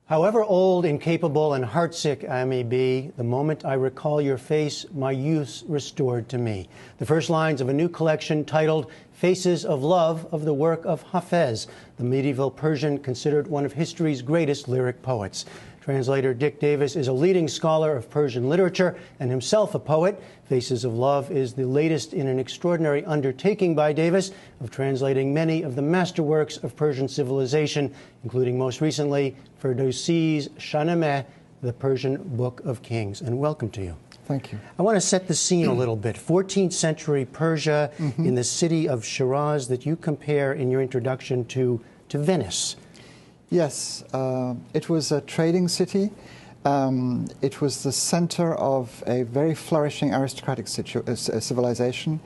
However old, incapable, and heartsick I may be, the moment I recall your face, my youth's restored to me. The first lines of a new collection titled Faces of Love of the work of Hafez, the medieval Persian considered one of history's greatest lyric poets. Translator Dick Davis is a leading scholar of Persian literature and himself a poet. Faces of Love is the latest in an extraordinary undertaking by Davis of translating many of the masterworks of Persian civilization, including most recently Ferdowsi's Shahnameh, the Persian Book of Kings. And welcome to you. Thank you. I want to set the scene a little bit. 14th century Persia in the city of Shiraz that you compare in your introduction to Venice. Yes, it was a trading city. It was the center of a very flourishing aristocratic civilization.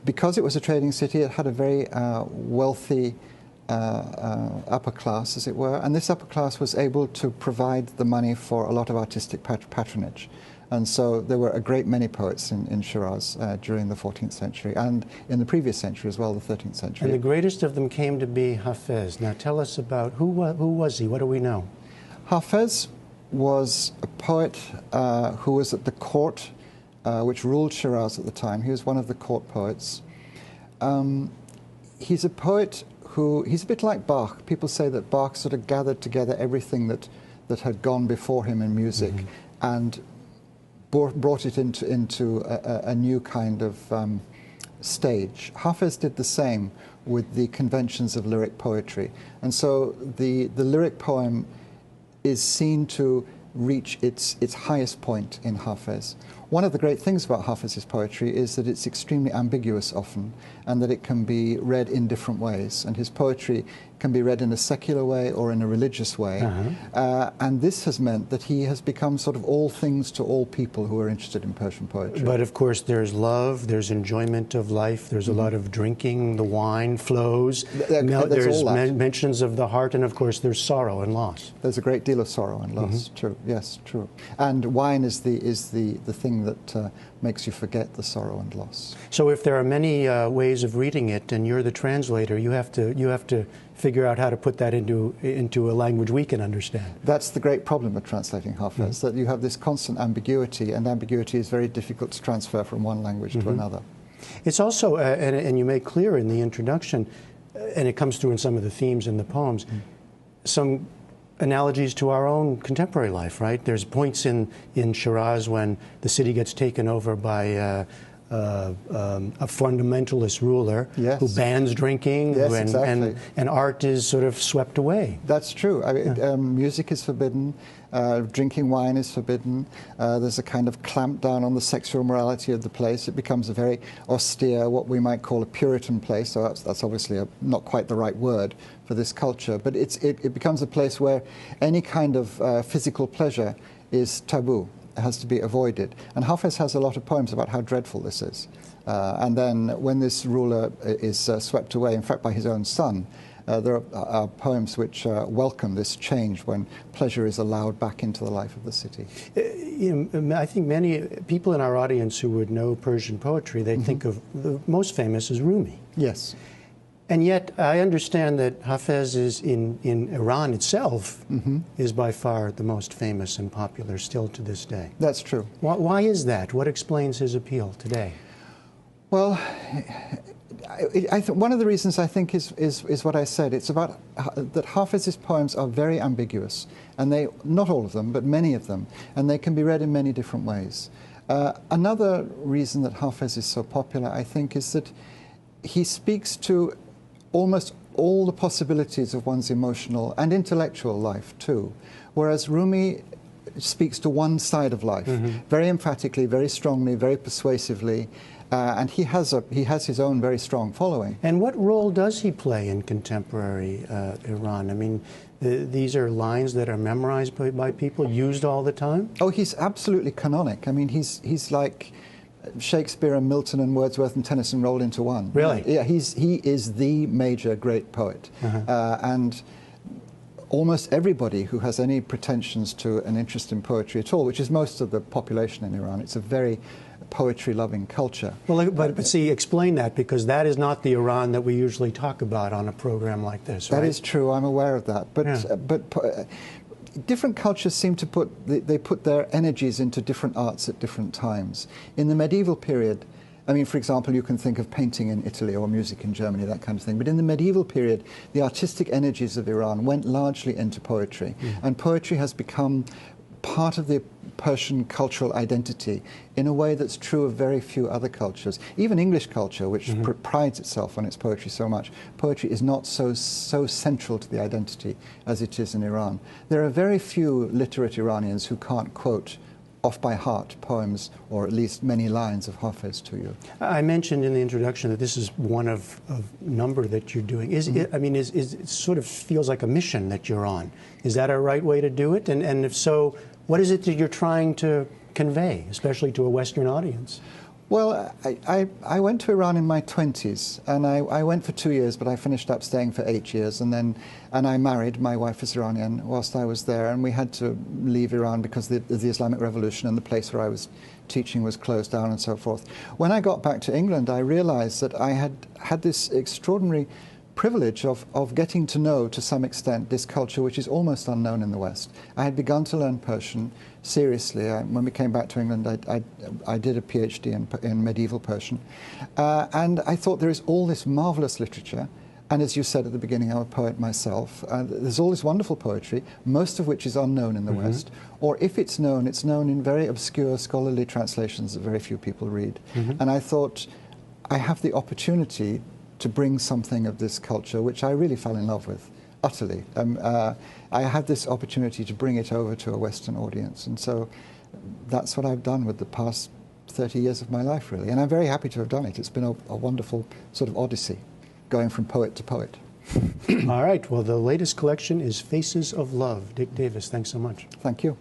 Because it was a trading city, it had a very wealthy upper class, as it were, and this upper class was able to provide the money for a lot of artistic patronage. And so there were a great many poets in Shiraz during the 14th century and in the previous century as well, the 13th century. And the greatest of them came to be Hafez. Now tell us about who was he? What do we know? Hafez was a poet who was at the court which ruled Shiraz at the time. He was one of the court poets. He's a poet he's a bit like Bach. People say that Bach sort of gathered together everything that had gone before him in music and brought it into a new kind of stage. Hafez did the same with the conventions of lyric poetry. And so the lyric poem is seen to reach its highest point in Hafez. One of the great things about Hafez's poetry is that it's extremely ambiguous often, and that it can be read in different ways. And his poetry can be read in a secular way or in a religious way. And this has meant that he has become sort of all things to all people who are interested in Persian poetry. But of course there's love, there's enjoyment of life, there's a lot of drinking, the wine flows, there's mentions of the heart, and of course there's sorrow and loss. There's a great deal of sorrow and loss, true, yes, true. And wine is the thing that makes you forget the sorrow and loss. So if there are many ways of reading it, and you're the translator, you have to figure out how to put that into a language we can understand. That's the great problem with translating Hafez, that you have this constant ambiguity, and ambiguity is very difficult to transfer from one language to another. It's also, and you make clear in the introduction, and it comes through in some of the themes in the poems, some analogies to our own contemporary life, right? There's points in Shiraz when the city gets taken over by a fundamentalist ruler who bans drinking, and art is sort of swept away. That's true. I mean, music is forbidden, drinking wine is forbidden, there's a kind of clamp down on the sexual morality of the place. It becomes a very austere, what we might call a Puritan place, so that's obviously not quite the right word for this culture, but it becomes a place where any kind of physical pleasure is taboo. It has to be avoided. And Hafez has a lot of poems about how dreadful this is. And then when this ruler is swept away, in fact by his own son, there are poems which welcome this change when pleasure is allowed back into the life of the city. I think many people in our audience who would know Persian poetry, they think of the most famous as Rumi. Yes. And yet, I understand that Hafez is in Iran itself is by far the most famous and popular still to this day. That's true. Why is that? What explains his appeal today? Well, one of the reasons I think is what I said. It's about that Hafez's poems are very ambiguous, and not all of them, but many of them, and they can be read in many different ways. Another reason that Hafez is so popular, I think, is that he speaks to almost all the possibilities of one's emotional and intellectual life too, whereas Rumi speaks to one side of life very emphatically, very strongly, very persuasively, and he has his own very strong following. And what role does he play in contemporary Iran? I mean, these are lines that are memorized by people, used all the time? Oh, he's absolutely canonic. I mean, he's like Shakespeare and Milton and Wordsworth and Tennyson rolled into one. Really? Yeah, he is the major great poet. And almost everybody who has any pretensions to an interest in poetry at all, which is most of the population in Iran, it's a very poetry-loving culture. Well, but see, explain that, because that is not the Iran that we usually talk about on a program like this, right? That is true. I'm aware of that. But different cultures seem to they put their energies into different arts at different times. In the medieval period, I mean, for example, you can think of painting in Italy or music in Germany, that kind of thing. But in the medieval period, the artistic energies of Iran went largely into poetry. And poetry has become part of the Persian cultural identity in a way that's true of very few other cultures. Even English culture, which prides itself on its poetry so much, poetry is not so central to the identity as it is in Iran. There are very few literate Iranians who can't quote off by heart poems, or at least many lines of Hafez to you. I mentioned in the introduction that this is one of a number that you're doing. I mean, it sort of feels like a mission that you're on. Is that a right way to do it? And if so, what is it that you're trying to convey, especially to a Western audience? Well, I went to Iran in my 20s, and I went for 2 years, but I finished up staying for 8 years, and I married. My wife is Iranian whilst I was there, and we had to leave Iran because of the Islamic Revolution, and the place where I was teaching was closed down and so forth. When I got back to England, I realized that I had this extraordinary privilege of getting to know, to some extent, this culture which is almost unknown in the West. I had begun to learn Persian seriously. When we came back to England, I did a PhD in medieval Persian. And I thought there is all this marvelous literature. And as you said at the beginning, I'm a poet myself. There's all this wonderful poetry, most of which is unknown in the West. Or if it's known in very obscure scholarly translations that very few people read. And I thought, I have the opportunity to bring something of this culture, which I really fell in love with, utterly. I had this opportunity to bring it over to a Western audience, and so that's what I've done with the past 30 years of my life, really. And I'm very happy to have done it. It's been a wonderful sort of odyssey, going from poet to poet. All right, well, the latest collection is Faces of Love. Dick Davis, thanks so much. Thank you.